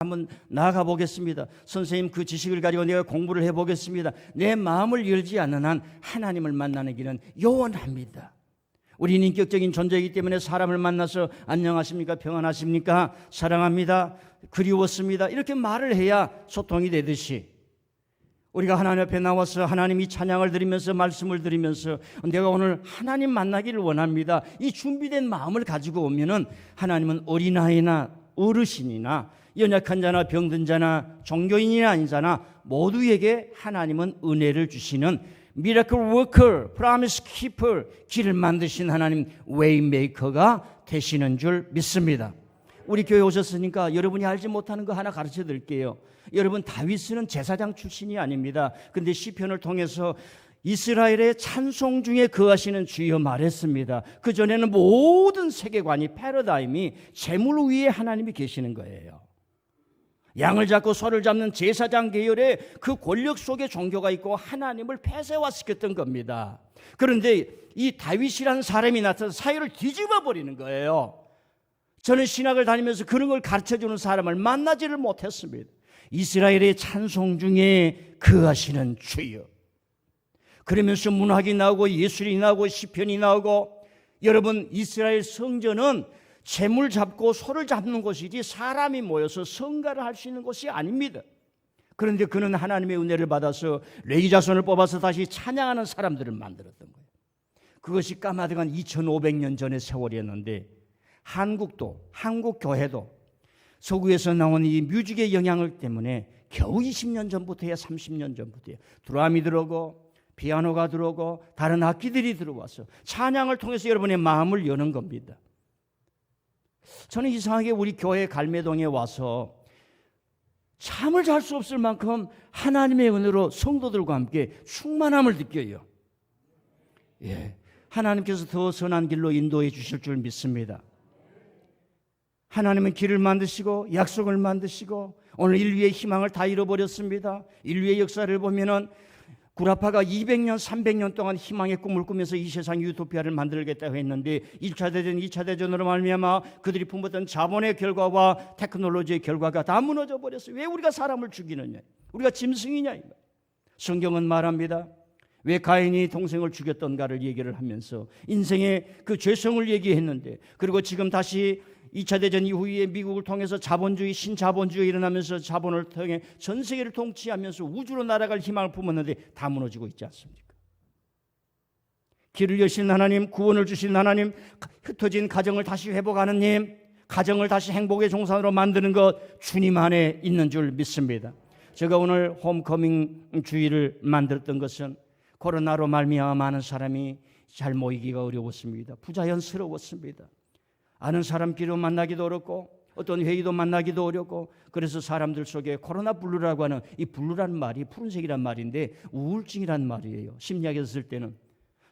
한번 나아가 보겠습니다. 선생님, 그 지식을 가지고 내가 공부를 해보겠습니다. 내 마음을 열지 않는 한 하나님을 만나는 길은 요원합니다. 우리는 인격적인 존재이기 때문에 사람을 만나서 안녕하십니까, 평안하십니까, 사랑합니다, 그리웠습니다, 이렇게 말을 해야 소통이 되듯이 우리가 하나님 앞에 나와서 하나님이 찬양을 드리면서 말씀을 드리면서 내가 오늘 하나님 만나기를 원합니다, 이 준비된 마음을 가지고 오면은 하나님은 어린아이나 어르신이나 연약한 자나 병든 자나 종교인이나 아닌 자나 모두에게 하나님은 은혜를 주시는 미라클 워커, 프로미스 키퍼, 길을 만드신 하나님 웨이메이커가 되시는 줄 믿습니다. 우리 교회 오셨으니까 여러분이 알지 못하는 거 하나 가르쳐 드릴게요. 여러분, 다윗은 제사장 출신이 아닙니다. 근데 시편을 통해서 이스라엘의 찬송 중에 거하시는 주여 말했습니다. 그전에는 모든 세계관이, 패러다임이 재물 위에 하나님이 계시는 거예요. 양을 잡고 소를 잡는 제사장 계열의 그 권력 속에 종교가 있고 하나님을 폐쇄화시켰던 겁니다. 그런데 이 다윗이라는 사람이 나타나서 사회를 뒤집어 버리는 거예요. 저는 신학을 다니면서 그런 걸 가르쳐주는 사람을 만나지를 못했습니다. 이스라엘의 찬송 중에 거하시는 주여. 그러면서 문학이 나오고 예술이 나오고 시편이 나오고, 여러분, 이스라엘 성전은 재물 잡고 소를 잡는 곳이지 사람이 모여서 성가를 할 수 있는 곳이 아닙니다. 그런데 그는 하나님의 은혜를 받아서 레위 자손을 뽑아서 다시 찬양하는 사람들을 만들었던 거예요. 그것이 까마득한 2500년 전의 세월이었는데, 한국도, 한국 교회도 서구에서 나온 이 뮤직의 영향을 때문에 겨우 20년 전부터야, 30년 전부터야 드럼이 들어오고 피아노가 들어오고 다른 악기들이 들어와서 찬양을 통해서 여러분의 마음을 여는 겁니다. 저는 이상하게 우리 교회 갈매동에 와서 잠을 잘 수 없을 만큼 하나님의 은혜로 성도들과 함께 충만함을 느껴요. 하나님께서 더 선한 길로 인도해 주실 줄 믿습니다. 하나님은 길을 만드시고 약속을 만드시고 오늘 인류의 희망을 다 잃어버렸습니다. 인류의 역사를 보면은 구라파가 200년, 300년 동안 희망의 꿈을 꾸면서 이 세상 유토피아를 만들겠다고 했는데 1차 대전, 2차 대전으로 말미암아 그들이 품었던 자본의 결과와 테크놀로지의 결과가 다 무너져 버렸어요. 왜 우리가 사람을 죽이느냐? 우리가 짐승이냐? 성경은 말합니다. 왜 가인이 동생을 죽였던가를 얘기를 하면서 인생의 그 죄성을 얘기했는데, 그리고 지금 다시 2차 대전 이후에 미국을 통해서 자본주의, 신자본주의가 일어나면서 자본을 통해 전 세계를 통치하면서 우주로 날아갈 희망을 품었는데 다 무너지고 있지 않습니까? 길을 여신 하나님, 구원을 주신 하나님, 흩어진 가정을 다시 회복하는 님, 가정을 다시 행복의 종산으로 만드는 것 주님 안에 있는 줄 믿습니다. 제가 오늘 홈커밍 주의를 만들었던 것은 코로나로 말미암아 많은 사람이 잘 모이기가 어려웠습니다. 부자연스러웠습니다. 아는 사람끼리 만나기도 어렵고 어떤 회의도 만나기도 어렵고, 그래서 사람들 속에 코로나 블루라고 하는, 이 블루란 말이 푸른색이란 말인데 우울증이란 말이에요. 심리학에서 쓸 때는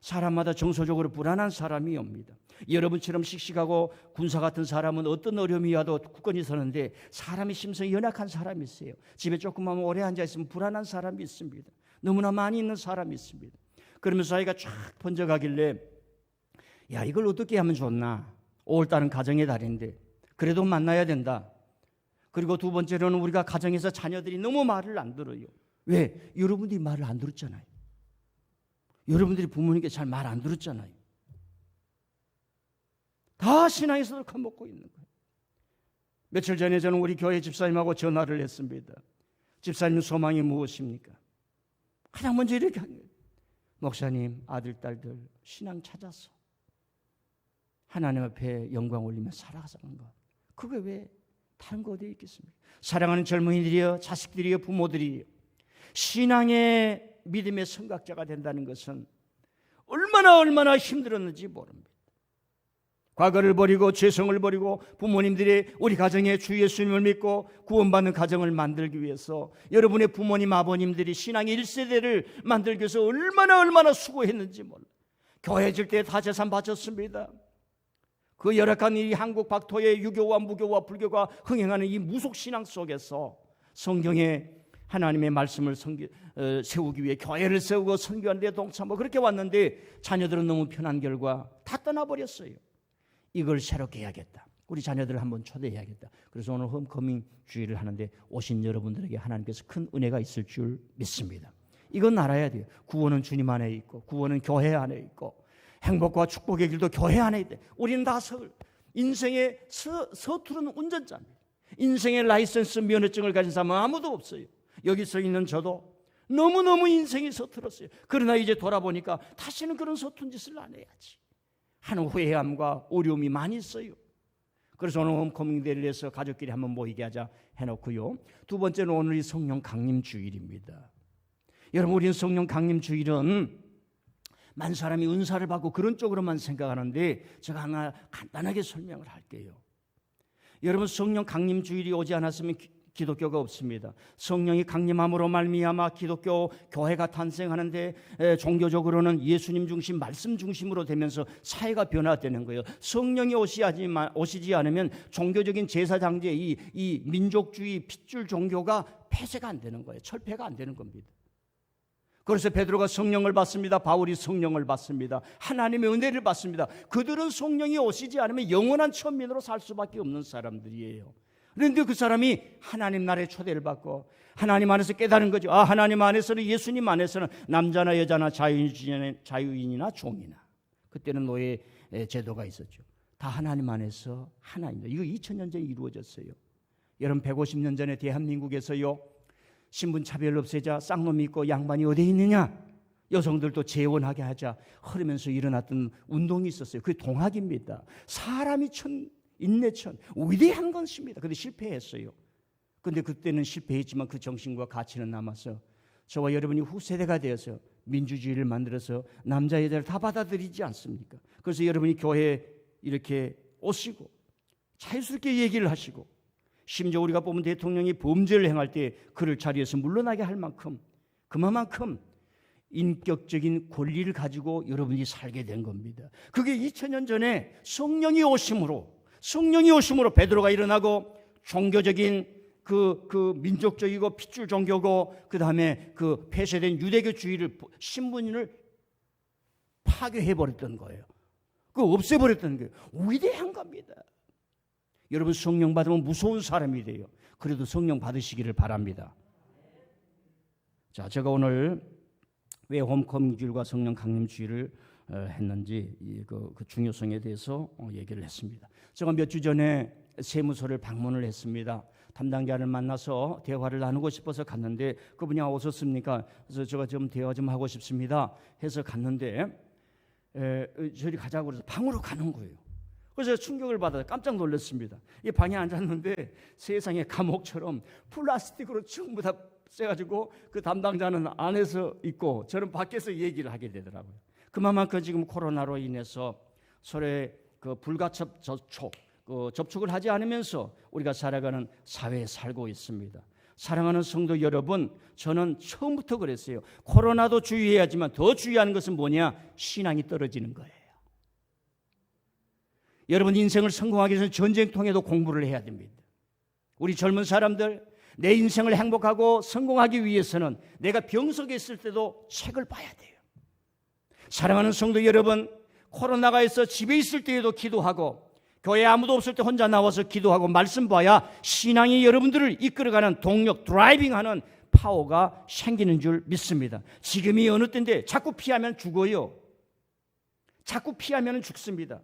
사람마다 정서적으로 불안한 사람이 옵니다. 여러분처럼 씩씩하고 군사 같은 사람은 어떤 어려움이 와도 굳건히 서는데, 사람이 심성이 연약한 사람이 있어요. 집에 조금만 오래 앉아있으면 불안한 사람이 있습니다. 너무나 많이 있는 사람이 있습니다. 그러면서 사이가 쫙 번져가길래 야, 이걸 어떻게 하면 좋나? 5월달은 가정의 달인데 그래도 만나야 된다. 그리고 두 번째로는 우리가 가정에서 자녀들이 너무 말을 안 들어요. 왜? 여러분들이 말을 안 들었잖아요. 여러분들이 부모님께 잘 말 안 들었잖아요. 다 신앙에서도 커먹고 있는 거예요. 며칠 전에 저는 우리 교회 집사님하고 전화를 했습니다. 집사님 소망이 무엇입니까? 가장 먼저 이렇게 하는 거예요. 목사님, 아들, 딸들 신앙 찾았어. 하나님 앞에 영광 올리며 살아가는 것. 그게 왜 다른 거 어디에 있겠습니까? 사랑하는 젊은이들이여, 자식들이여, 부모들이여, 신앙의 믿음의 선각자가 된다는 것은 얼마나 힘들었는지 모릅니다. 과거를 버리고 죄성을 버리고 부모님들이 우리 가정에 주 예수님을 믿고 구원받는 가정을 만들기 위해서, 여러분의 부모님, 아버님들이 신앙의 1세대를 만들기 위해서 얼마나 수고했는지 몰라요. 교회 질 때 다 재산 바쳤습니다. 그 열악한 이 한국 박토의 유교와 무교와 불교가 흥행하는 이 무속신앙 속에서 성경에 하나님의 말씀을 세우기 위해 교회를 세우고 선교하는 데 동참하고 그렇게 왔는데, 자녀들은 너무 편한 결과 다 떠나버렸어요. 이걸 새롭게 해야겠다. 우리 자녀들을 한번 초대해야겠다. 그래서 오늘 홈커밍 주일을 하는데 오신 여러분들에게 하나님께서 큰 은혜가 있을 줄 믿습니다. 이건 알아야 돼요. 구원은 주님 안에 있고, 구원은 교회 안에 있고, 행복과 축복의 길도 교회 안에 있대. 우리는 다 인생의 서투른 운전자입니다. 인생의 라이선스 면허증을 가진 사람은 아무도 없어요. 여기 서 있는 저도 너무너무 인생이 서툴었어요. 그러나 이제 돌아보니까 다시는 그런 서툰 짓을 안 해야지 하는 후회함과 어려움이 많이 있어요. 그래서 오늘 홈커밍 데이를 위해서 가족끼리 한번 모이게 하자 해놓고요. 두 번째는 오늘이 성령 강림 주일입니다. 여러분, 우리는 성령 강림 주일은 많은 사람이 은사를 받고 그런 쪽으로만 생각하는데 제가 하나 간단하게 설명을 할게요. 여러분, 성령 강림 주일이 오지 않았으면 기독교가 없습니다. 성령이 강림함으로 말미암아 기독교 교회가 탄생하는데 종교적으로는 예수님 중심, 말씀 중심으로 되면서 사회가 변화되는 거예요. 성령이 오시지 않으면 종교적인 제사장제, 이 민족주의 핏줄 종교가 폐쇄가 안 되는 거예요. 철폐가 안 되는 겁니다. 그래서 베드로가 성령을 받습니다. 바울이 성령을 받습니다. 하나님의 은혜를 받습니다. 그들은 성령이 오시지 않으면 영원한 천민으로 살 수밖에 없는 사람들이에요. 그런데 그 사람이 하나님 나라의 초대를 받고 하나님 안에서 깨달은 거죠. 하나님 안에서는, 예수님 안에서는 남자나 여자나 자유인이나 종이나, 그때는 노예 제도가 있었죠. 다 하나님 안에서 하나입니다. 이거 2000년 전에 이루어졌어요. 여러분, 150년 전에 대한민국에서요, 신분 차별 없애자, 쌍놈이 있고 양반이 어디에 있느냐, 여성들도 재혼하게 하자 흐르면서 일어났던 운동이 있었어요. 그게 동학입니다. 사람이 인내천, 위대한 것입니다. 그런데 실패했어요. 그런데 그때는 실패했지만 그 정신과 가치는 남아서 저와 여러분이 후세대가 되어서 민주주의를 만들어서 남자 여자를 다 받아들이지 않습니까? 그래서 여러분이 교회에 이렇게 오시고 자유스럽게 얘기를 하시고, 심지어 우리가 뽑은 대통령이 범죄를 행할 때 그를 자리에서 물러나게 할 만큼, 그만큼 인격적인 권리를 가지고 여러분이 살게 된 겁니다. 그게 2000년 전에 성령이 오심으로 베드로가 일어나고 종교적인 그 민족적이고 핏줄 종교고, 그 다음에 그 폐쇄된 유대교주의를, 신분을 파괴해버렸던 거예요. 그거 없애버렸던 거예요. 위대한 겁니다. 여러분, 성령 받으면 무서운 사람이 돼요. 그래도 성령 받으시기를 바랍니다. 자, 제가 오늘 왜 홈커밍 주일과 성령 강림 주일을 했는지 그 중요성에 대해서 얘기를 했습니다. 제가 몇 주 전에 세무서를 방문을 했습니다. 담당자를 만나서 대화를 나누고 싶어서 갔는데 그분이 오셨습니까? 그래서 제가 좀 대화 좀 하고 싶습니다 해서 갔는데 저리 가자고 그래서 방으로 가는 거예요. 그래서 충격을 받아서 깜짝 놀랐습니다. 이 방에 앉았는데 세상에 감옥처럼 플라스틱으로 전부 다 쎄가지고 그 담당자는 안에서 있고 저는 밖에서 얘기를 하게 되더라고요. 그만큼 지금 코로나로 인해서 서로의 그 불가촉 접촉을 하지 않으면서 우리가 살아가는 사회에 살고 있습니다. 사랑하는 성도 여러분, 저는 처음부터 그랬어요. 코로나도 주의해야지만 더 주의하는 것은 뭐냐? 신앙이 떨어지는 거예요. 여러분, 인생을 성공하기 위해서는 전쟁통에도 공부를 해야 됩니다. 우리 젊은 사람들, 내 인생을 행복하고 성공하기 위해서는 내가 병석에 있을 때도 책을 봐야 돼요. 사랑하는 성도 여러분, 코로나가 있어 집에 있을 때에도 기도하고 교회 아무도 없을 때 혼자 나와서 기도하고 말씀 봐야 신앙이 여러분들을 이끌어가는 동력, 드라이빙하는 파워가 생기는 줄 믿습니다. 지금이 어느 때인데 자꾸 피하면 죽어요. 자꾸 피하면 죽습니다.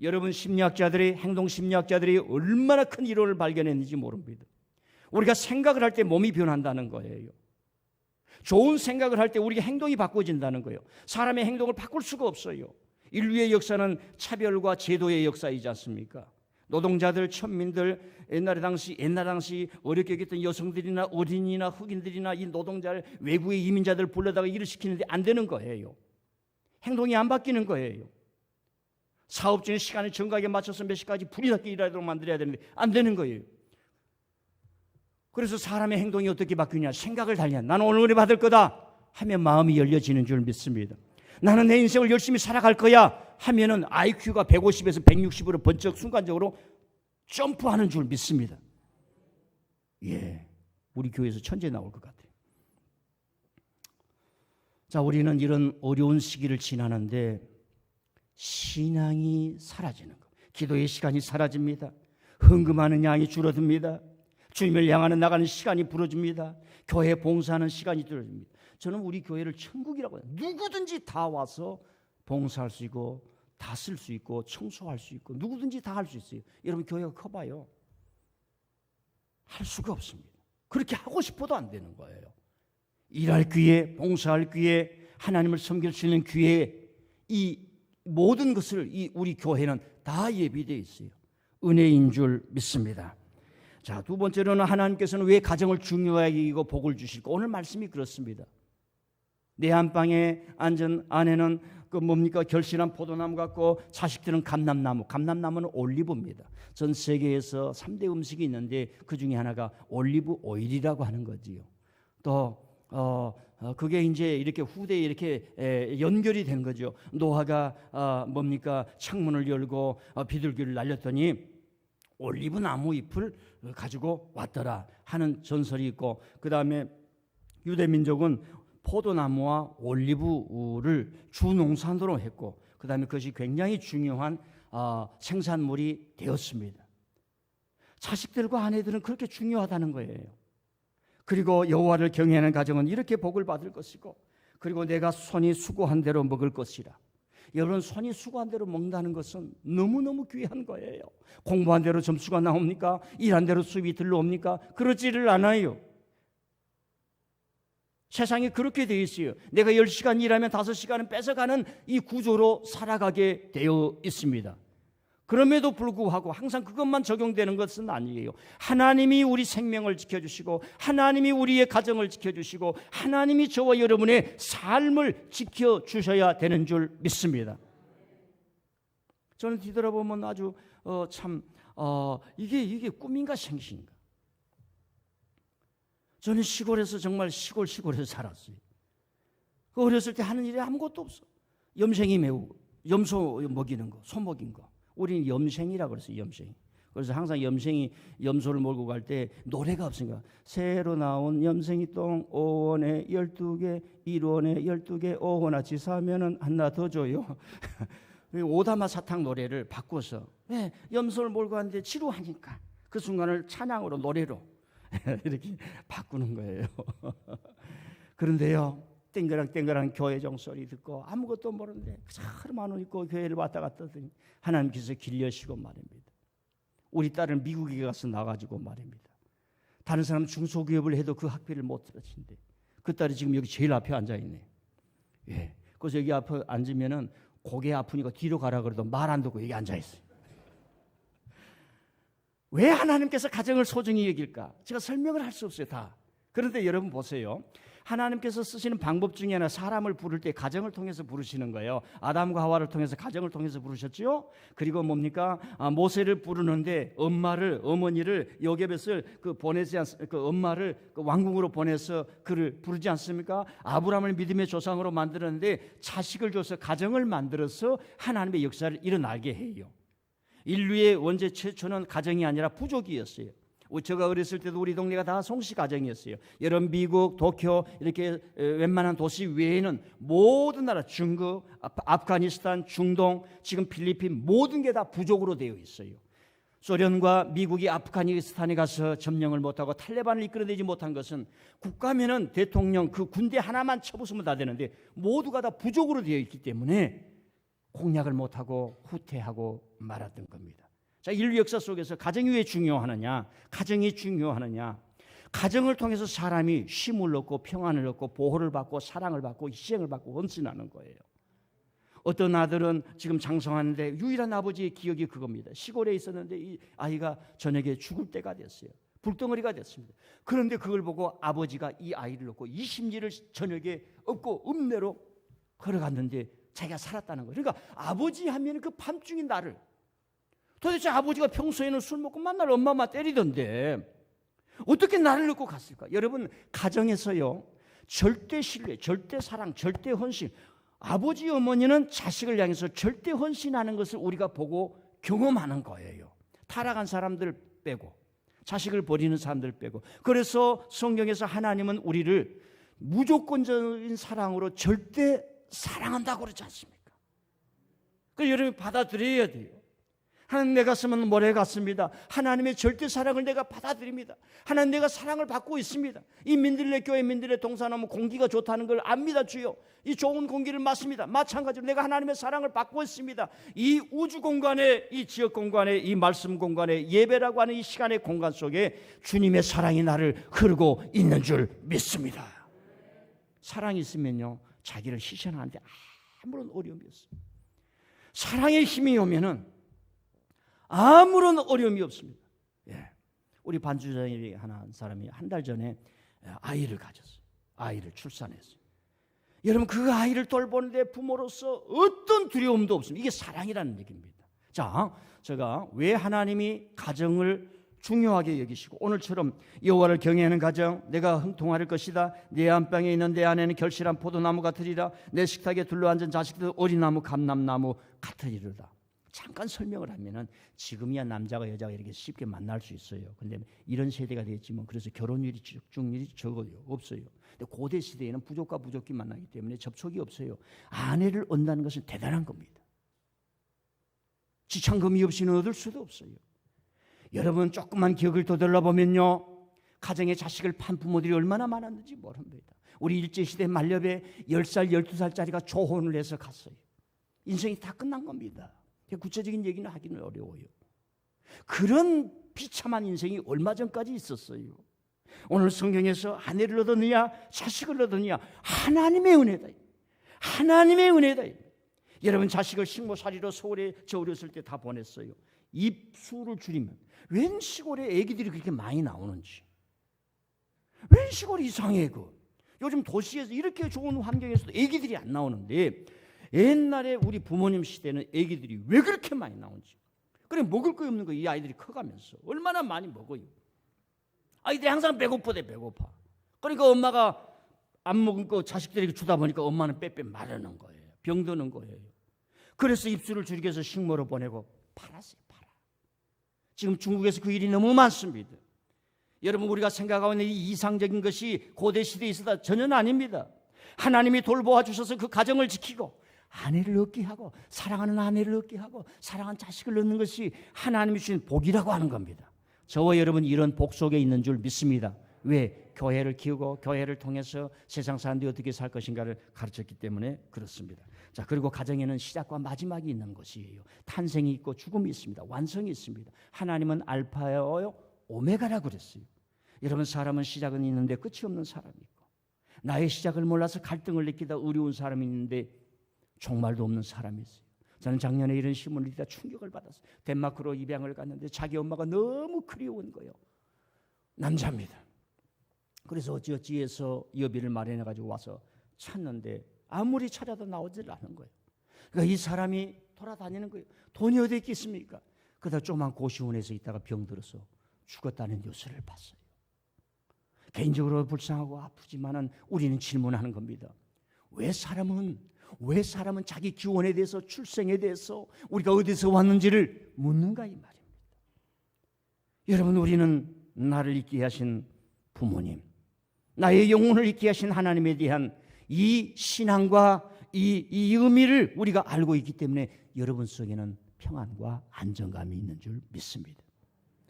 여러분, 행동 심리학자들이 얼마나 큰 이론을 발견했는지 모릅니다. 우리가 생각을 할 때 몸이 변한다는 거예요. 좋은 생각을 할 때 우리가 행동이 바꿔진다는 거예요. 사람의 행동을 바꿀 수가 없어요. 인류의 역사는 차별과 제도의 역사이지 않습니까? 노동자들, 천민들, 옛날 당시 어렵게 여겼던 여성들이나 어린이나 흑인들이나 이 노동자를, 외국의 이민자들 불러다가 일을 시키는데 안 되는 거예요. 행동이 안 바뀌는 거예요. 사업주의 시간을 정각에 맞춰서 몇 시까지 불이 났게 일하도록 만들어야 되는데 안 되는 거예요. 그래서 사람의 행동이 어떻게 바뀌냐? 생각을 달리냐? 나는 오늘 은혜 받을 거다 하면 마음이 열려지는 줄 믿습니다. 나는 내 인생을 열심히 살아갈 거야 하면은 IQ가 150에서 160으로 번쩍 순간적으로 점프하는 줄 믿습니다. 예, 우리 교회에서 천재 나올 것 같아요. 자, 우리는 이런 어려운 시기를 지나는데 신앙이 사라지는 것, 기도의 시간이 사라집니다. 헌금하는 양이 줄어듭니다. 주님을 향하는 나가는 시간이 부러집니다. 교회 봉사하는 시간이 줄어듭니다. 저는 우리 교회를 천국이라고 해요. 누구든지 다 와서 봉사할 수 있고 다 쓸 수 있고 청소할 수 있고 누구든지 다 할 수 있어요. 여러분 교회가 커봐요. 할 수가 없습니다. 그렇게 하고 싶어도 안 되는 거예요. 일할 기회, 봉사할 기회, 하나님을 섬길 수 있는 기회, 이 모든 것을 우리 교회는 다 예비되어 있어요. 은혜인 줄 믿습니다. 자, 두 번째로는 하나님께서는 왜 가정을 중요하게 여기고 복을 주실까? 오늘 말씀이 그렇습니다. 내 안방에 앉은 아내는 그 뭡니까? 결실한 포도나무 같고 자식들은 감람나무. 감람나무는 올리브입니다. 전 세계에서 3대 음식이 있는데 그 중에 하나가 올리브 오일이라고 하는 거지요. 또 그게 이제 이렇게 후대에 이렇게 연결이 된 거죠. 노아가 뭡니까? 창문을 열고 비둘기를 날렸더니 올리브 나무 잎을 가지고 왔더라 하는 전설이 있고, 그 다음에 유대 민족은 포도나무와 올리브를 주농산으로 했고, 그 다음에 그것이 굉장히 중요한 생산물이 되었습니다. 자식들과 아내들은 그렇게 중요하다는 거예요. 그리고 여호와를 경외하는 가정은 이렇게 복을 받을 것이고, 그리고 내가 손이 수고한 대로 먹을 것이라. 여러분, 손이 수고한 대로 먹는다는 것은 너무너무 귀한 거예요. 공부한 대로 점수가 나옵니까? 일한 대로 수입이 들러옵니까? 그러지를 않아요. 세상이 그렇게 되어 있어요. 내가 10시간 일하면 5시간은 뺏어가는 이 구조로 살아가게 되어 있습니다. 그럼에도 불구하고 항상 그것만 적용되는 것은 아니에요. 하나님이 우리 생명을 지켜주시고, 하나님이 우리의 가정을 지켜주시고, 하나님이 저와 여러분의 삶을 지켜주셔야 되는 줄 믿습니다. 저는 뒤돌아보면 아주 이게 꿈인가 생신인가. 저는 시골에서 정말 시골에서 살았어요. 어렸을 때 하는 일이 아무것도 없어. 염생이 매우 염소 먹이는 거, 소 먹인 거. 우리는 염생이라고 그랬어요. 염생. 그래서 항상 염소를 몰고 갈 때 노래가 없으니까 새로 나온 염생이 똥 5원에 12개 1원에 12개 5원어치 사면은 하나 더 줘요. 오다마 사탕 노래를 바꿔서 염소를 몰고 갔는데 지루하니까 그 순간을 찬양으로 노래로 이렇게 바꾸는 거예요. 그런데요, 땡그랑땡그랑 교회종 소리 듣고 아무것도 모르는데 차로만 입고 교회를 왔다 갔다 하더니 하나님께서 길 여시고 말입니다. 우리 딸은 미국에 가서 나가지고 말입니다. 다른 사람 중소기업을 해도 그 학비를 못 들어친대. 그 딸이 지금 여기 제일 앞에 앉아있네. 예. 그래서 여기 앞에 앉으면은 고개 아프니까 뒤로 가라 그래도 말 안 듣고 여기 앉아있어요. 왜 하나님께서 가정을 소중히 여길까? 제가 설명을 할 수 없어요, 다. 그런데 여러분 보세요. 하나님께서 쓰시는 방법 중에 하나, 사람을 부를 때 가정을 통해서 부르시는 거예요. 아담과 하와를 통해서 가정을 통해서 부르셨죠. 그리고 뭡니까? 모세를 부르는데 어머니를 요게벳을 엄마를 왕궁으로 보내서 그를 부르지 않습니까? 아브라함을 믿음의 조상으로 만들었는데 자식을 줘서 가정을 만들어서 하나님의 역사를 일어나게 해요. 인류의 원죄 최초는 가정이 아니라 부족이었어요. 제가 어렸을 때도 우리 동네가 다 송씨 가정이었어요. 여러분 미국, 도쿄 이렇게 웬만한 도시 외에는 모든 나라, 중국, 아프가니스탄, 중동, 지금 필리핀 모든 게 다 부족으로 되어 있어요. 소련과 미국이 아프가니스탄에 가서 점령을 못하고 탈레반을 이끌어내지 못한 것은 국가면은 대통령 그 군대 하나만 쳐부수면 다 되는데 모두가 다 부족으로 되어 있기 때문에 공략을 못하고 후퇴하고 말았던 겁니다. 자, 인류 역사 속에서 가정이 왜 중요하느냐? 가정이 중요하느냐? 가정을 통해서 사람이 쉼을 얻고 평안을 얻고 보호를 받고 사랑을 받고 희생을 받고 헌신하는 거예요. 어떤 아들은 지금 장성하는데 유일한 아버지의 기억이 그겁니다. 시골에 있었는데 이 아이가 저녁에 죽을 때가 됐어요. 불덩어리가 됐습니다. 그런데 그걸 보고 아버지가 이 아이를 놓고 20리를 저녁에 업고 읍내로 걸어갔는데 자기가 살았다는 거예요. 그러니까 아버지 하면 그 밤중인 나를, 도대체 아버지가 평소에는 술 먹고 만날 엄마만 때리던데 어떻게 나를 놓고 갔을까? 여러분, 가정에서요, 절대 신뢰, 절대 사랑, 절대 헌신, 아버지 어머니는 자식을 향해서 절대 헌신하는 것을 우리가 보고 경험하는 거예요. 타락한 사람들 빼고, 자식을 버리는 사람들 빼고. 그래서 성경에서 하나님은 우리를 무조건적인 사랑으로 절대 사랑한다고 그러지 않습니까? 그래서 여러분이 받아들여야 돼요. 하나님 내 가슴은 모래 같습니다. 하나님의 절대 사랑을 내가 받아들입니다. 하나님 내가 사랑을 받고 있습니다. 이 민들레 교회 민들레 동산하면 공기가 좋다는 걸 압니다. 주여 이 좋은 공기를 맞습니다. 마찬가지로 내가 하나님의 사랑을 받고 있습니다. 이 우주 공간에 이 지역 공간에 이 말씀 공간에 예배라고 하는 이 시간의 공간 속에 주님의 사랑이 나를 흐르고 있는 줄 믿습니다. 사랑이 있으면요 자기를 희생하는데 아무런 어려움이 없습니다. 사랑의 힘이 오면은 아무런 어려움이 없습니다. 예. 우리 반주자님이 한 사람이 한 달 전에 아이를 가졌어요. 아이를 출산했어요. 여러분 그 아이를 돌보는데 부모로서 어떤 두려움도 없습니다. 이게 사랑이라는 얘기입니다. 자, 제가 왜 하나님이 가정을 중요하게 여기시고 오늘처럼 여호와를 경외하는 가정, 내가 형통할 것이다. 내 안방에 있는 내 안에는 결실한 포도나무 같으리라. 내 식탁에 둘러앉은 자식들 어린나무 감람나무 같으리로다. 잠깐 설명을 하면은 지금이야 남자가 여자가 이렇게 쉽게 만날 수 있어요. 근데 이런 세대가 됐지만 그래서 결혼율이 중률이 적어요. 없어요. 근데 고대 시대에는 부족과 부족이 만나기 때문에 접촉이 없어요. 아내를 얻는다는 것은 대단한 겁니다. 지참금이 없이는 얻을 수도 없어요. 여러분 조금만 기억을 되돌려 보면요, 가정에 자식을 판 부모들이 얼마나 많았는지 모릅니다. 우리 일제시대 만렵에 10살, 12살짜리가 조혼을 해서 갔어요. 인생이 다 끝난 겁니다. 구체적인 얘기는 하기는 어려워요. 그런 비참한 인생이 얼마 전까지 있었어요. 오늘 성경에서 아내를 얻었느냐 자식을 얻었느냐 하나님의 은혜다. 하나님의 은혜다. 여러분 자식을 식모살이로 서울에 저 어렸을 때 다 보냈어요. 입수를 줄이면 웬 시골에 애기들이 그렇게 많이 나오는지, 웬 시골이 이상해. 요즘 도시에서 이렇게 좋은 환경에서도 애기들이 안 나오는데 옛날에 우리 부모님 시대는 애기들이 왜 그렇게 많이 나온지. 그래 먹을 거 없는 거 이 아이들이 커가면서 얼마나 많이 먹어요. 아이들이 항상 배고파. 그러니까 엄마가 안 먹은 거 자식들에게 주다 보니까 엄마는 빼빼 마르는 거예요. 병드는 거예요. 그래서 입술을 줄이기 위해서 식모로 보내고 팔았어요. 지금 중국에서 그 일이 너무 많습니다. 여러분 우리가 생각하고 있는 이 이상적인 것이 고대 시대에 있었다 전혀 아닙니다. 하나님이 돌보아 주셔서 그 가정을 지키고 아내를 얻게 하고 사랑하는 아내를 얻게 하고 사랑하는 자식을 얻는 것이 하나님이 주신 복이라고 하는 겁니다. 저와 여러분 이런 복 속에 있는 줄 믿습니다. 왜? 교회를 키우고 교회를 통해서 세상 사람들이 어떻게 살 것인가를 가르쳤기 때문에 그렇습니다. 자, 그리고 가정에는 시작과 마지막이 있는 것이에요. 탄생이 있고 죽음이 있습니다. 완성이 있습니다. 하나님은 알파요 오메가라고 그랬어요. 여러분 사람은 시작은 있는데 끝이 없는 사람이 있고 나의 시작을 몰라서 갈등을 느끼다 어려운 사람이 있는데 종말도 없는 사람이 있어요. 저는 작년에 이런 신문을 읽다 충격을 받았어요. 덴마크로 입양을 갔는데 자기 엄마가 너무 그리운 거예요. 남자입니다. 그래서 어찌어찌해서 여비를 마련해가지고 와서 찾는데 아무리 찾아도 나오질 않은 거예요. 그러니까 이 사람이 돌아다니는 거예요. 돈이 어디 있겠습니까? 그러다 조그만 고시원에서 있다가 병들어서 죽었다는 뉴스를 봤어요. 개인적으로 불쌍하고 아프지만은 우리는 질문하는 겁니다. 왜 사람은 자기 기원에 대해서 출생에 대해서 우리가 어디서 왔는지를 묻는가 이 말입니다. 여러분 우리는 나를 있게 하신 부모님, 나의 영혼을 있게 하신 하나님에 대한 이 신앙과 이 의미를 우리가 알고 있기 때문에 여러분 속에는 평안과 안정감이 있는 줄 믿습니다.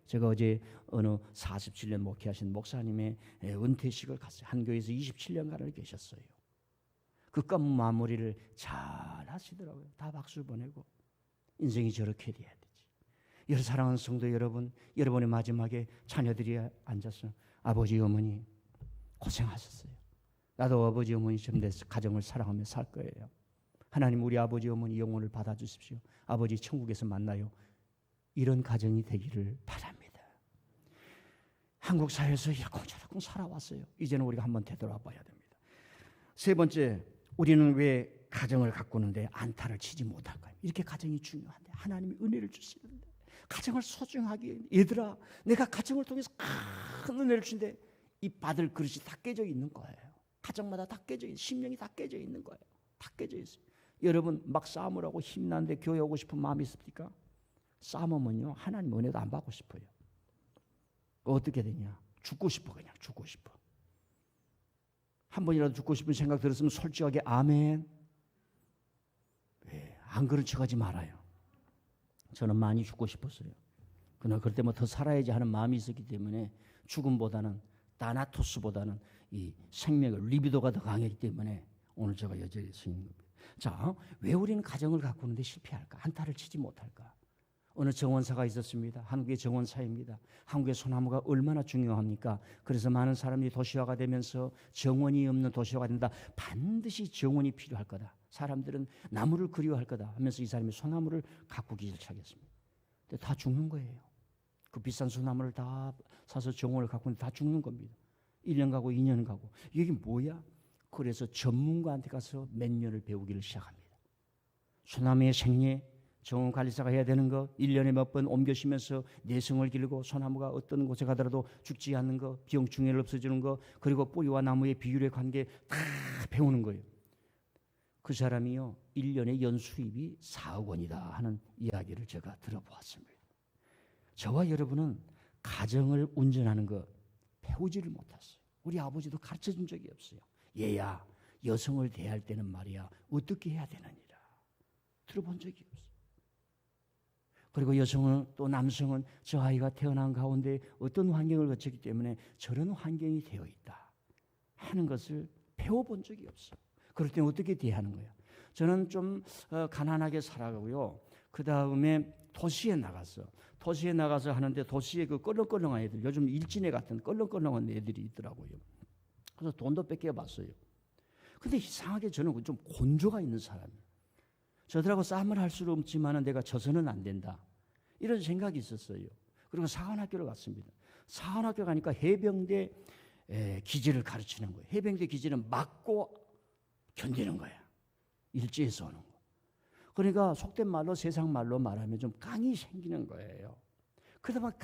제가 어제 어느 47년 목회하신 목사님의 은퇴식을 갔어요. 한 교회에서 27년간을 계셨어요. 그 까문 마무리를 잘 하시더라고요. 다 박수 보내고 인생이 저렇게 돼야 되지. 여러 사랑하는 성도 여러분, 여러분의 마지막에 자녀들이 앉아서 아버지 어머니 고생하셨어요. 나도 아버지 어머니처럼 내 가정을 사랑하며 살 거예요. 하나님 우리 아버지 어머니 영혼을 받아주십시오. 아버지 천국에서 만나요. 이런 가정이 되기를 바랍니다. 한국 사회에서 이러쿵저러쿵 살아왔어요. 이제는 우리가 한번 되돌아봐야 됩니다. 세 번째, 우리는 왜 가정을 가꾸는데 안타를 치지 못할까요? 이렇게 가정이 중요한데 하나님이 은혜를 주시는데 가정을 소중하게, 얘들아 내가 가정을 통해서 큰 은혜를 주는데 이 받을 그릇이 다 깨져 있는 거예요. 가정마다 다 깨져 있어요. 심령이 다 깨져 있는 거예요. 다 깨져 있어요. 여러분 막 싸움을 힘나는데 교회 오고 싶은 마음이 있습니까? 싸움은요 하나님 은혜도 안 받고 싶어요. 어떻게 되냐? 죽고 싶어. 그냥 죽고 싶어. 한 번이라도 죽고 싶은 생각 들었으면 솔직하게 아멘. 안 그런 척하지 말아요. 저는 많이 죽고 싶었어요. 그러나 그럴 때 뭐 더 살아야지 하는 마음이 있었기 때문에 죽음보다는 다나토스보다는 이 생명의 리비도가 더 강했기 때문에 오늘 제가 여전히 서 있는 겁니다. 자, 왜 우리는 가정을 가꾸는데 실패할까? 한타를 치지 못할까? 어느 정원사가 있었습니다. 한국의 정원사입니다. 한국의 소나무가 얼마나 중요합니까? 그래서 많은 사람들이 도시화가 되면서 정원이 없는 도시화가 된다. 반드시 정원이 필요할 거다. 사람들은 나무를 그리워할 거다 하면서 이 사람이 소나무를 가꾸기 시작했습니다. 근데 다 죽는 거예요. 그 비싼 소나무를 다 사서 정원을 가꾸는데 다 죽는 겁니다. 1년 가고 2년 가고. 이게 뭐야? 그래서 전문가한테 가서 몇 년을 배우기를 시작합니다. 소나무의 생리, 정원 관리사가 해야 되는 거, 1년에 몇 번 옮겨쉬면서 내성을 기르고 소나무가 어떤 곳에 가더라도 죽지 않는 거, 병충해를 없애주는 거, 그리고 뿌리와 나무의 비율의 관계 다 배우는 거예요. 그 사람이요, 1년에 연수입이 4억 원이다 하는 이야기를 제가 들어보았습니다. 저와 여러분은 가정을 운전하는 거 배우지를 못했어요. 우리 아버지도 가르쳐준 적이 없어요. 얘야, 여성을 대할 때는 말이야 어떻게 해야 되느니라 들어본 적이 없어요. 그리고 여성은 또 남성은 저 아이가 태어난 가운데 어떤 환경을 거쳤기 때문에 저런 환경이 되어 있다 하는 것을 배워본 적이 없어요. 그럴 때는 어떻게 대하는 거예요? 저는 좀 가난하게 살아가고요. 그 다음에 도시에 나가서 하는데 도시에 그 껄렁껄렁한 애들, 요즘 일진애 같은 껄렁껄렁한 애들이 있더라고요. 그래서 돈도 뺏겨봤어요. 근데 이상하게 저는 좀 곤조가 있는 사람이에요. 저들하고 싸움을 할 수는 없지만 내가 져서는 안 된다. 이런 생각이 있었어요. 그리고 사관학교를 갔습니다. 사관학교 가니까 해병대 기지를 가르치는 거예요. 해병대 기지는 맞고 견디는 거야. 일지에서 오는 거. 그러니까 속된 말로 세상 말로 말하면 좀 깡이 생기는 거예요. 그러다 보면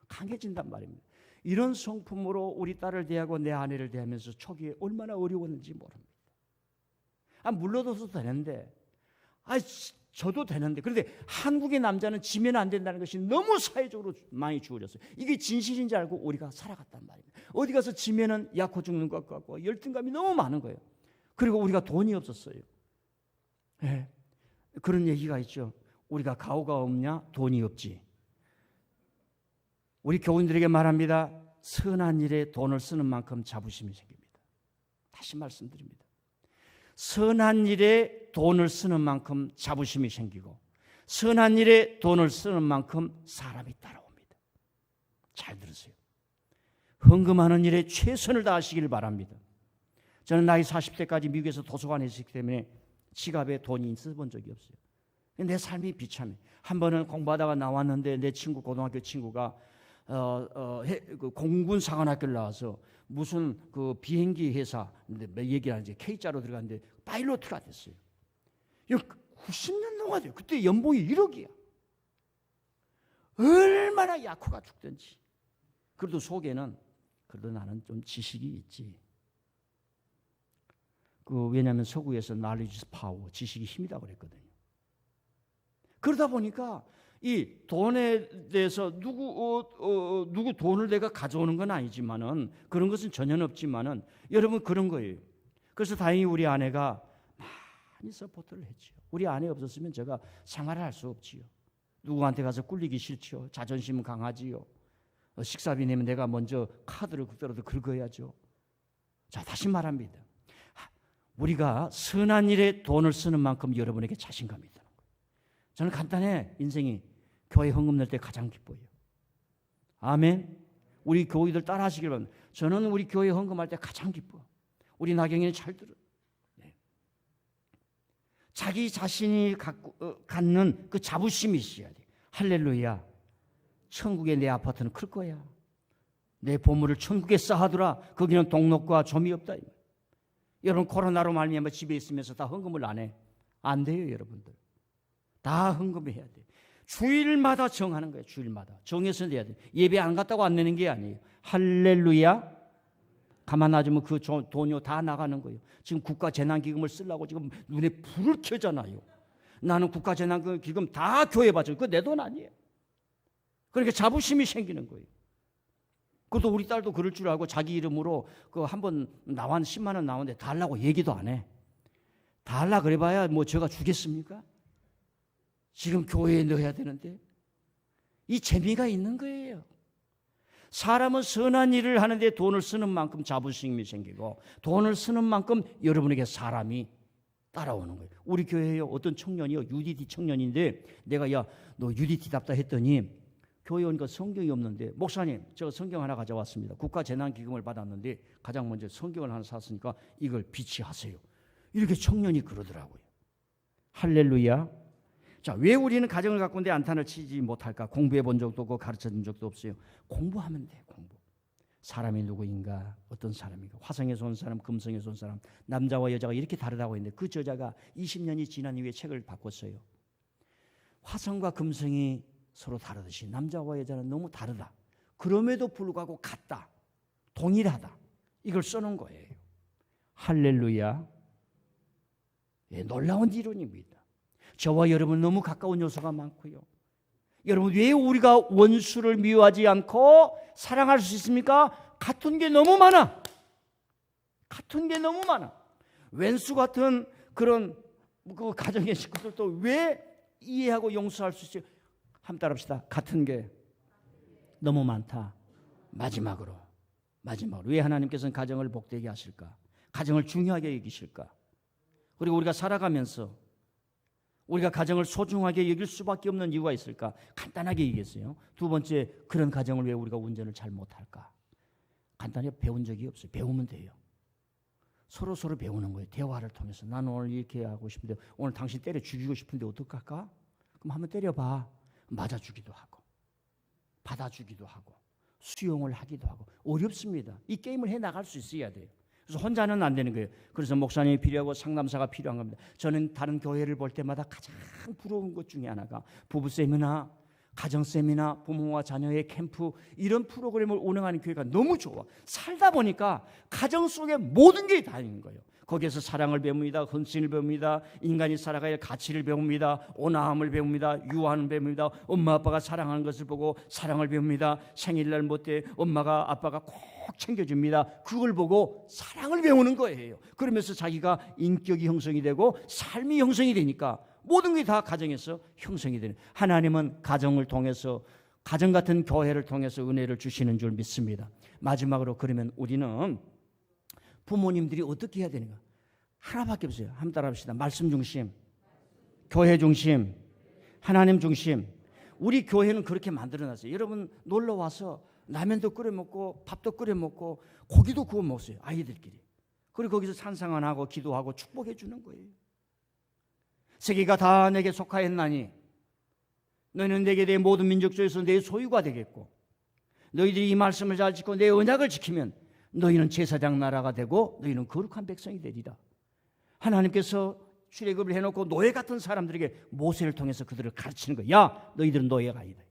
강해진단 말입니다. 이런 성품으로 우리 딸을 대하고 내 아내를 대하면서 초기에 얼마나 어려웠는지 모릅니다. 물러둬도 되는데, 저도 되는데, 그런데 한국의 남자는 지면 안 된다는 것이 너무 사회적으로 많이 주어졌어요. 이게 진실인지 알고 우리가 살아갔단 말입니다. 어디 가서 지면은 약호 죽는 것 같고 열등감이 너무 많은 거예요. 그리고 우리가 돈이 없었어요. 네. 그런 얘기가 있죠. 우리가 가오가 없냐? 돈이 없지. 우리 교인들에게 말합니다. 선한 일에 돈을 쓰는 만큼 자부심이 생깁니다. 다시 말씀드립니다. 선한 일에 돈을 쓰는 만큼 자부심이 생기고 선한 일에 돈을 쓰는 만큼 사람이 따라옵니다. 잘 들으세요. 헌금하는 일에 최선을 다하시길 바랍니다. 저는 나이 40대까지 미국에서 도서관에 있었기 때문에 지갑에 돈이 써본 적이 없어요. 내 삶이 비참해. 한 번은 공부하다가 나왔는데 내 친구, 고등학교 친구가 공군 사관학교를 나와서 무슨 그 비행기 회사 얘기를 하는지 K자로 들어갔는데 파일로트가 됐어요. 90년 동안 돼요. 그때 연봉이 1억이야. 얼마나 약호가 죽든지. 그래도 속에는 그래도 나는 좀 지식이 있지. 왜냐하면 서구에서 knowledge is power, 지식이 힘이다 그랬거든요. 그러다 보니까 이 돈에 대해서 누구 돈을 내가 가져오는 건 아니지만은 그런 것은 전혀 없지만은 여러분 그런 거예요. 그래서 다행히 우리 아내가 많이 서포트를 했죠. 우리 아내 없었으면 제가 생활을 할 수 없지요. 누구한테 가서 꿀리기 싫지요. 자존심은 강하지요. 식사비 내면 내가 먼저 카드를 긁더라도 긁어야죠. 자, 다시 말합니다. 우리가 선한 일에 돈을 쓰는 만큼 여러분에게 자신감이 있다는 거예요. 저는 간단해. 인생이 교회 헌금 낼 때 가장 기뻐요. 아멘. 우리 교회들 따라 하시길 바랍니다. 저는 우리 교회 헌금할 때 가장 기뻐. 우리 나경이는 잘 들어. 네. 자기 자신이 갖는 그 자부심이 있어야 돼. 할렐루야. 천국에 내 아파트는 클 거야. 내 보물을 천국에 쌓아두라. 거기는 동록과 점이 없다. 여러분 코로나로 말미암아 집에 있으면서 다 헌금을 안 해. 안 돼요, 여러분들. 다 헌금해야 돼. 주일마다 정하는 거예요. 주일마다 정해서 내야 돼. 예배 안 갔다고 안 내는 게 아니에요. 할렐루야. 가만 놔두면 그 돈이 다 나가는 거예요. 지금 국가재난기금을 쓰려고 지금 눈에 불을 켜잖아요. 나는 국가재난기금 다 교회 받죠. 그거 내 돈 아니에요. 그러니까 자부심이 생기는 거예요. 그것도 우리 딸도 그럴 줄 알고 자기 이름으로 그 한번 10만 원 나오는데 달라고 얘기도 안 해. 달라 그래봐야 뭐 제가 주겠습니까? 지금 교회에 넣어야 되는데 이 재미가 있는 거예요. 사람은 선한 일을 하는데 돈을 쓰는 만큼 자부심이 생기고 돈을 쓰는 만큼 여러분에게 사람이 따라오는 거예요. 우리 교회에 어떤 청년이요, UDT 청년인데 내가 야, 너 UDT답다 했더니 교회 오니까 성경이 없는데 목사님, 저 성경 하나 가져왔습니다. 국가재난기금을 받았는데 가장 먼저 성경을 하나 샀으니까 이걸 비치하세요. 이렇게 청년이 그러더라고요. 할렐루야. 자, 왜 우리는 가정을 가꾸는데 안탄을 치지 못할까? 공부해 본 적도 없고 가르쳐 준 적도 없어요. 공부하면 돼, 공부. 사람이 누구인가? 어떤 사람인가? 화성에서 온 사람, 금성에서 온 사람, 남자와 여자가 이렇게 다르다고 했는데 그 저자가 20년이 지난 이후에 책을 바꿨어요. 화성과 금성이 서로 다르듯이 남자와 여자는 너무 다르다. 그럼에도 불구하고 같다. 동일하다. 이걸 써놓은 거예요. 할렐루야. 예, 놀라운 이론입니다. 저와 여러분 너무 가까운 요소가 많고요. 여러분 왜 우리가 원수를 미워하지 않고 사랑할 수 있습니까? 같은 게 너무 많아. 같은 게 너무 많아. 왼수 같은 그런 그 가정의 식구들도 왜 이해하고 용서할 수 있어요? 한번 따라합시다. 같은 게 너무 많다. 마지막으로 왜 하나님께서는 가정을 복되게 하실까? 가정을 중요하게 여기실까? 그리고 우리가 살아가면서 우리가 가정을 소중하게 여길 수밖에 없는 이유가 있을까? 간단하게 얘기했어요. 두 번째, 그런 가정을 왜 우리가 운전을 잘 못할까? 간단히 배운 적이 없어요. 배우면 돼요. 서로 배우는 거예요. 대화를 통해서. 나는 오늘 이렇게 하고 싶은데 오늘 당신 때려 죽이고 싶은데 어떡할까? 그럼 한번 때려봐. 맞아주기도 하고 받아주기도 하고 수용을 하기도 하고. 어렵습니다. 이 게임을 해나갈 수 있어야 돼요. 그래서 혼자는 안 되는 거예요. 그래서 목사님이 필요하고 상담사가 필요한 겁니다. 저는 다른 교회를 볼 때마다 가장 부러운 것 중에 하나가 부부 세미나, 가정 세미나, 부모와 자녀의 캠프 이런 프로그램을 운영하는 교회가 너무 좋아. 살다 보니까 가정 속에 모든 게 다 있는 거예요. 거기에서 사랑을 배웁니다. 헌신을 배웁니다. 인간이 살아가야 할 가치를 배웁니다. 온화함을 배웁니다. 유한을 배웁니다. 엄마 아빠가 사랑하는 것을 보고 사랑을 배웁니다. 생일날 못해 엄마가 아빠가 꼭 챙겨줍니다. 그걸 보고 사랑을 배우는 거예요. 그러면서 자기가 인격이 형성이 되고 삶이 형성이 되니까 모든 게 다 가정에서 형성이 되는. 하나님은 가정을 통해서 가정 같은 교회를 통해서 은혜를 주시는 줄 믿습니다. 마지막으로 그러면 우리는 부모님들이 어떻게 해야 되는가? 하나밖에 없어요. 한번 따라합시다. 말씀 중심, 교회 중심, 하나님 중심. 우리 교회는 그렇게 만들어놨어요. 여러분 놀러 와서 라면도 끓여 먹고 밥도 끓여 먹고 고기도 구워 먹었어요. 아이들끼리. 그리고 거기서 찬상하고 기도하고 축복해 주는 거예요. 세계가 다 내게 속하였나니 너희는 내게 내 모든 민족 중에서 내 소유가 되겠고 너희들이 이 말씀을 잘 지키고 내 언약을 지키면 너희는 제사장 나라가 되고 너희는 거룩한 백성이 되리라. 하나님께서 출애굽을 해놓고 노예 같은 사람들에게 모세를 통해서 그들을 가르치는 거야. 야, 너희들은 노예가 아니다.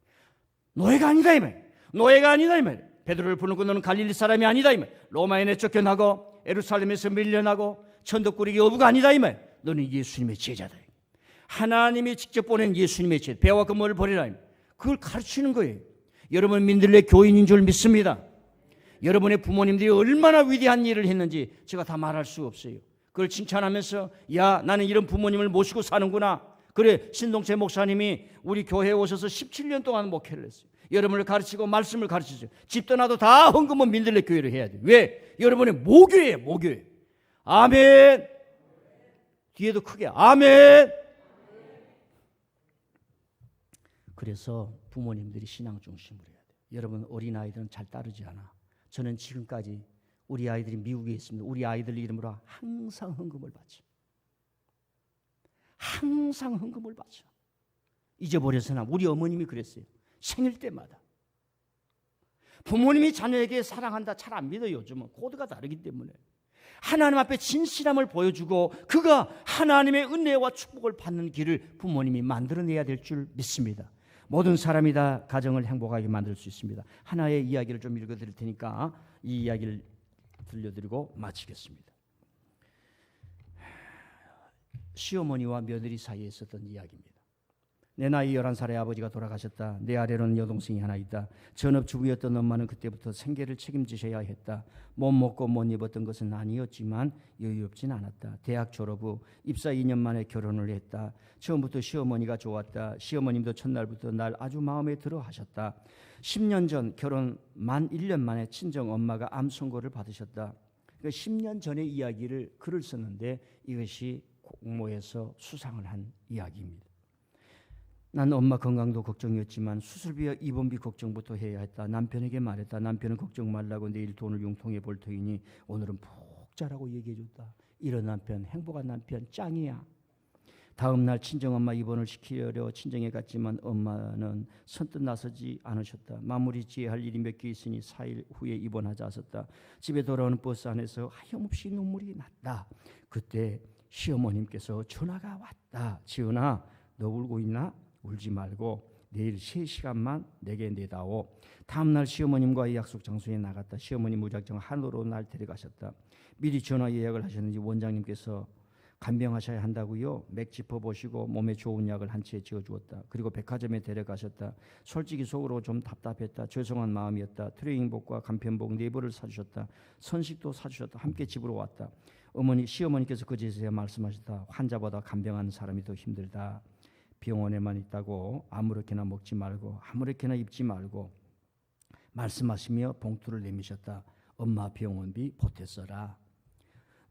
노예가 아니다 이 말. 노예가 아니다 이 말. 베드로를 부르고 너는 갈릴리 사람이 아니다 이 말. 로마에 내쫓겨나고 예루살렘에서 밀려나고 천덕꾸러기 어부가 아니다 이 말. 너는 예수님의 제자다. 하나님이 직접 보낸 예수님의 제자. 배와 근모를 버리라. 그걸 가르치는 거예요. 여러분 민들레 교인인 줄 믿습니다. 여러분의 부모님들이 얼마나 위대한 일을 했는지 제가 다 말할 수 없어요. 그걸 칭찬하면서 야, 나는 이런 부모님을 모시고 사는구나. 그래, 신동채 목사님이 우리 교회에 오셔서 17년 동안 목회를 했어요. 여러분을 가르치고 말씀을 가르치죠. 집 떠나도 다 헌금은 민들레 교회를 해야 돼요. 왜? 여러분의 모교예요. 모교예요. 아멘. 뒤에도 크게 아멘. 그래서 부모님들이 신앙 중심으로 해야 돼요. 여러분 어린아이들은 잘 따르지 않아. 저는 지금까지 우리 아이들이 미국에 있습니다. 우리 아이들 이름으로 항상 헌금을 바쳐. 항상 헌금을 바쳐. 잊어버려서나 우리 어머님이 그랬어요. 생일 때마다. 부모님이 자녀에게 사랑한다 잘 안 믿어요. 요즘은 코드가 다르기 때문에. 하나님 앞에 진실함을 보여주고 그가 하나님의 은혜와 축복을 받는 길을 부모님이 만들어내야 될 줄 믿습니다. 모든 사람이 다 가정을 행복하게 만들 수 있습니다. 하나의 이야기를 좀 읽어드릴 테니까 이 이야기를 들려드리고 마치겠습니다. 시어머니와 며느리 사이에 있었던 이야기입니다. 내 나이 11살에 아버지가 돌아가셨다. 내 아래로는 여동생이 하나 있다. 전업주부였던 엄마는 그때부터 생계를 책임지셔야 했다. 못 먹고 못 입었던 것은 아니었지만 여유롭진 않았다. 대학 졸업 후 입사 2년 만에 결혼을 했다. 처음부터 시어머니가 좋았다. 시어머님도 첫날부터 날 아주 마음에 들어 하셨다. 10년 전 결혼 만 1년 만에 친정 엄마가 암 선고를 받으셨다. 10년 전의 이야기를 글을 썼는데 이것이 공모에서 수상을 한 이야기입니다. 난 엄마 건강도 걱정이었지만 수술비와 입원비 걱정부터 해야 했다. 남편에게 말했다. 남편은 걱정 말라고 내일 돈을 융통해 볼 터이니 오늘은 푹 자라고 얘기해 줬다. 이런 남편, 행복한 남편 짱이야. 다음 날 친정엄마 입원을 시키려 친정에 갔지만 엄마는 선뜻 나서지 않으셨다. 마무리 지어야 할 일이 몇 개 있으니 4일 후에 입원하자 하셨다. 집에 돌아오는 버스 안에서 하염없이 눈물이 났다. 그때 시어머님께서 전화가 왔다. 지은아, 너 울고 있나? 울지 말고 내일 3시간만 내게 내다오. 다음날 시어머님과의 약속 장소에 나갔다. 시어머니 무작정 하늘로 날 데려가셨다. 미리 전화 예약을 하셨는지 원장님께서 간병하셔야 한다고요. 맥 짚어보시고 몸에 좋은 약을 한 채 지어주었다. 그리고 백화점에 데려가셨다. 솔직히 속으로 좀 답답했다. 죄송한 마음이었다. 트레이닝복과 간편복 4벌을 사주셨다. 선식도 사주셨다. 함께 집으로 왔다. 시어머니께서 그제서야 말씀하셨다. 환자보다 간병하는 사람이 더 힘들다. 병원에만 있다고 아무렇게나 먹지 말고 아무렇게나 입지 말고 말씀하시며 봉투를 내미셨다. 엄마 병원비 보탰어라.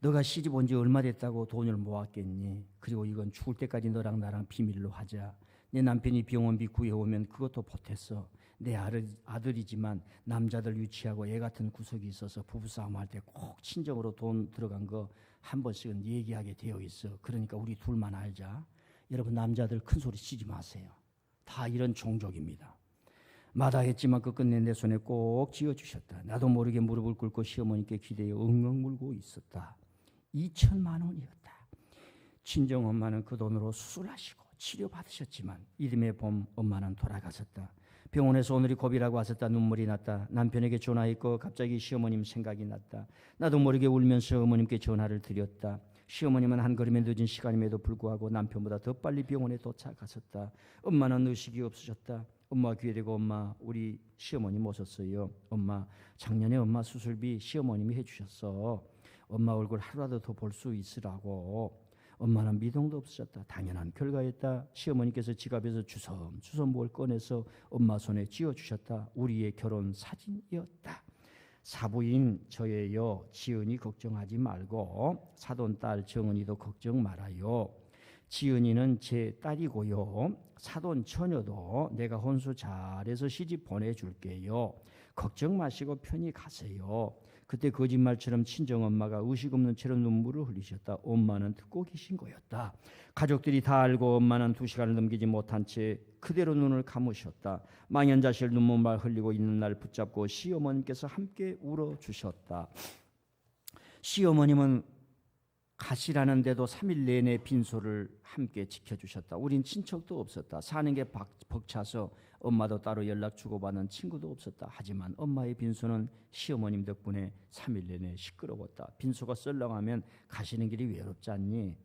너가 시집 온 지 얼마 됐다고 돈을 모았겠니? 그리고 이건 죽을 때까지 너랑 나랑 비밀로 하자. 내 남편이 병원비 구해오면 그것도 보탰어. 내 아들이지만 남자들 유치하고 애 같은 구석이 있어서 부부싸움 할 때 꼭 친정으로 돈 들어간 거 한 번씩은 얘기하게 되어 있어. 그러니까 우리 둘만 알자. 여러분 남자들 큰 소리 치지 마세요. 다 이런 종족입니다. 마다했지만 끝끝내 내 손에 꼭 쥐어주셨다. 나도 모르게 무릎을 꿇고 시어머니께 기대어 엉엉 울고 있었다. 2천만 원이었다. 친정엄마는 그 돈으로 수술하시고 치료받으셨지만 이듬해 봄 엄마는 돌아가셨다. 병원에서 오늘이 고비라고 하셨다. 눈물이 났다. 남편에게 전화했고 갑자기 시어머님 생각이 났다. 나도 모르게 울면서 어머님께 전화를 드렸다. 시어머님은 한 걸음에 늦은 시간임에도 불구하고 남편보다 더 빨리 병원에 도착하셨다. 엄마는 의식이 없으셨다. 엄마 귀에 대고 엄마 우리 시어머님 오셨어요. 엄마 작년에 엄마 수술비 시어머님이 해주셨어. 엄마 얼굴 하루라도 더 볼 수 있으라고. 엄마는 미동도 없으셨다. 당연한 결과였다. 시어머니께서 지갑에서 주섬주섬 뭘 꺼내서 엄마 손에 쥐어주셨다. 우리의 결혼 사진이었다. 사부인 저예요. 지은이 걱정하지 말고 사돈딸 정은이도 걱정 말아요. 지은이는 제 딸이고요. 사돈 처녀도 내가 혼수 잘해서 시집 보내줄게요. 걱정 마시고 편히 가세요. 그때 거짓말처럼 친정엄마가 의식 없는 채로 눈물을 흘리셨다. 엄마는 듣고 계신 거였다. 가족들이 다 알고 엄마는 2시간을 넘기지 못한 채 그대로 눈을 감으셨다. 망연자실 눈물만 흘리고 있는 날 붙잡고 시어머님께서 함께 울어주셨다. 시어머님은 가시라는데도 3일 내내 빈소를 함께 지켜주셨다. 우린 친척도 없었다. 사는 게 벅차서 엄마도 따로 연락 주고받는 친구도 없었다. 하지만 엄마의 빈소는 시어머님 덕분에 3일 내내 시끄러웠다. 빈소가 썰렁하면 가시는 길이 외롭지 않니?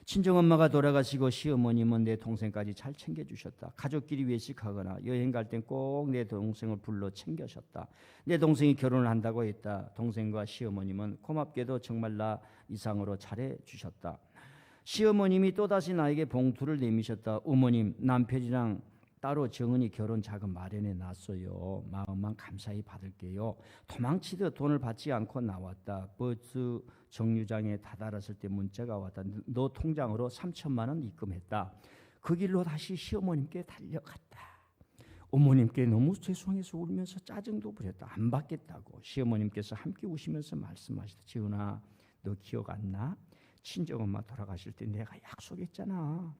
친정엄마가 돌아가시고 시어머님은 내 동생까지 잘 챙겨주셨다. 가족끼리 외식하거나 여행 갈 땐 꼭 내 동생을 불러 챙겨셨다. 내 동생이 결혼을 한다고 했다. 동생과 시어머님은 고맙게도 정말 나 이상으로 잘해주셨다. 시어머님이 또다시 나에게 봉투를 내미셨다. 어머님 남편이랑 따로 정은이 결혼 자금 마련해 놨어요. 마음만 감사히 받을게요. 도망치듯 돈을 받지 않고 나왔다. 버스 정류장에 다다랐을 때 문자가 왔다. 너 통장으로 3천만 원 입금했다. 그 길로 다시 시어머님께 달려갔다. 어머님께 너무 죄송해서 울면서 짜증도 부렸다. 안 받겠다고. 시어머님께서 함께 우시면서 말씀하시다. 지은아 너 기억 안 나? 친정엄마 돌아가실 때 내가 약속했잖아.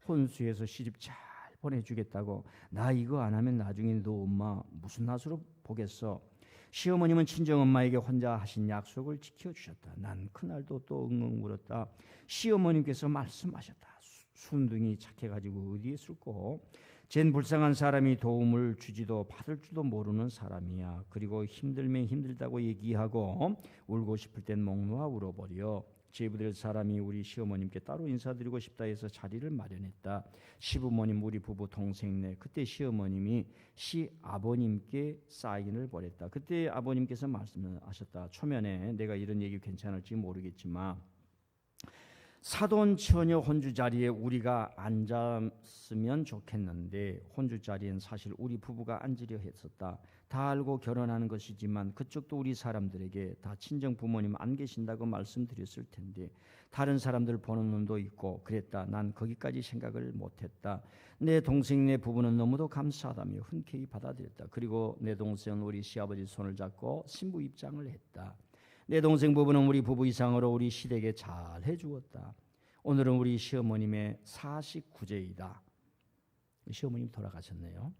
혼수해서 시집 잘 보내주겠다고. 나 이거 안 하면 나중에 너 엄마 무슨 낯으로 보겠어. 시어머님은 친정엄마에게 혼자 하신 약속을 지켜주셨다. 난 그날도 또 엉엉 울었다. 시어머님께서 말씀하셨다. 순둥이 착해가지고 어디에 쓸고. 쟨 불쌍한 사람이 도움을 주지도 받을 줄도 모르는 사람이야. 그리고 힘들면 힘들다고 얘기하고 울고 싶을 땐 목 놓아 울어버려. 제부될 사람이 우리 시어머님께 따로 인사드리고 싶다 해서 자리를 마련했다. 시부모님 우리 부부 동생네. 그때 시어머님이 시아버님께 사인을 보냈다. 그때 아버님께서 말씀하셨다. 초면에 내가 이런 얘기 괜찮을지 모르겠지만 사돈 처녀 혼주 자리에 우리가 앉았으면 좋겠는데 혼주 자리엔 사실 우리 부부가 앉으려 했었다. 다 알고 결혼하는 것이지만 그쪽도 우리 사람들에게 다 친정 부모님 안 계신다고 말씀드렸을 텐데 다른 사람들 보는 눈도 있고 그랬다. 난 거기까지 생각을 못했다. 내 동생네 부부는 너무도 감사하다며 흔쾌히 받아들였다. 그리고 내 동생은 우리 시아버지 손을 잡고 신부 입장을 했다. 내 동생 부부는 우리 부부 이상으로 우리 시댁에 잘 해주었다. 오늘은 우리 시어머님의 49제이다. 시어머님 돌아가셨네요.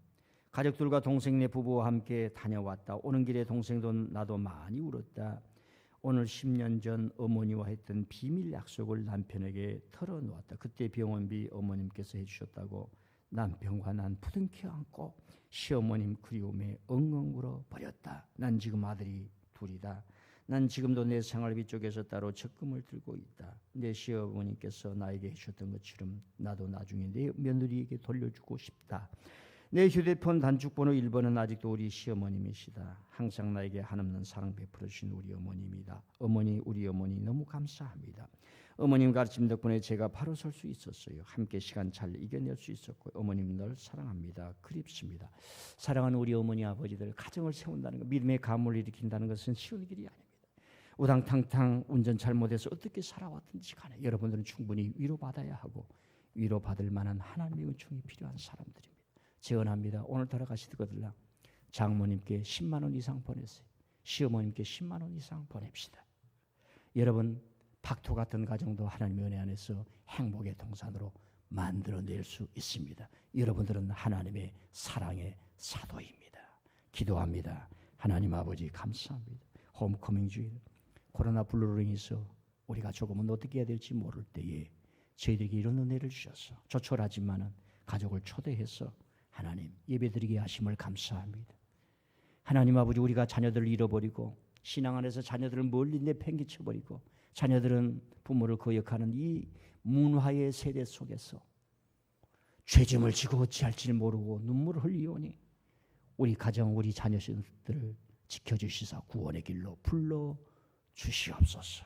가족들과 동생네 부부와 함께 다녀왔다. 오는 길에 동생도 나도 많이 울었다. 오늘 10년 전 어머니와 했던 비밀 약속을 남편에게 털어놓았다. 그때 병원비 어머님께서 해주셨다고 남편과 난 부둥켜 안고 시어머님 그리움에 엉엉 울어 버렸다. 난 지금 아들이 둘이다. 난 지금도 내 생활비 쪽에서 따로 적금을 들고 있다. 내 시어머니께서 나에게 해주셨던 것처럼 나도 나중에 내 며느리에게 돌려주고 싶다. 내 휴대폰 단축번호 1번은 아직도 우리 시어머님이시다. 항상 나에게 한없는 사랑 베풀어 주신 우리 어머님이다. 우리 어머니 너무 감사합니다. 어머님 가르침 덕분에 제가 바로 설 수 있었어요. 함께 시간 잘 이겨낼 수 있었고 어머님 늘 사랑합니다. 그립습니다. 사랑하는 우리 어머니 아버지들, 가정을 세운다는 것, 믿음의 가문을 일으킨다는 것은 쉬운 길이 아닙니다. 우당탕탕 운전 잘못해서 어떻게 살아왔든지 간에 여러분들은 충분히 위로받아야 하고 위로받을 만한 하나님의 은총이 필요한 사람들입니다. 제언합니다. 오늘 돌아가시거들랑 장모님께 10만 원 이상 보내세요. 시어머님께 10만 원 이상 보냅시다. 여러분, 박토 같은 가정도 하나님의 은혜 안에서 행복의 동산으로 만들어낼 수 있습니다. 여러분들은 하나님의 사랑의 사도입니다. 기도합니다. 하나님 아버지 감사합니다. 홈커밍 주일 코로나 블루로 인해서 우리가 조금은 어떻게 해야 될지 모를 때에 저희들에게 이런 은혜를 주셔서 조촐하지만은 가족을 초대해서 하나님 예배드리게 하심을 감사합니다. 하나님 아버지, 우리가 자녀들을 잃어버리고 신앙 안에서 자녀들을 멀리 내팽개쳐버리고 자녀들은 부모를 거역하는 이 문화의 세대 속에서 죄짐을 지고 어찌할지 모르고 눈물을 흘리오니 우리 가정, 우리 자녀들을 지켜주시사 구원의 길로 불러주시옵소서.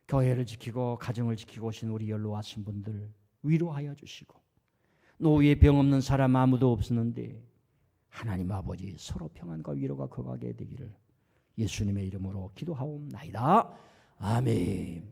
교회를 지키고 가정을 지키고 오신 우리 연로 하신 분들 위로하여 주시고, 노후에 병 없는 사람 아무도 없었는데 하나님 아버지 서로 평안과 위로가 거하게 되기를 예수님의 이름으로 기도하옵나이다. 아멘.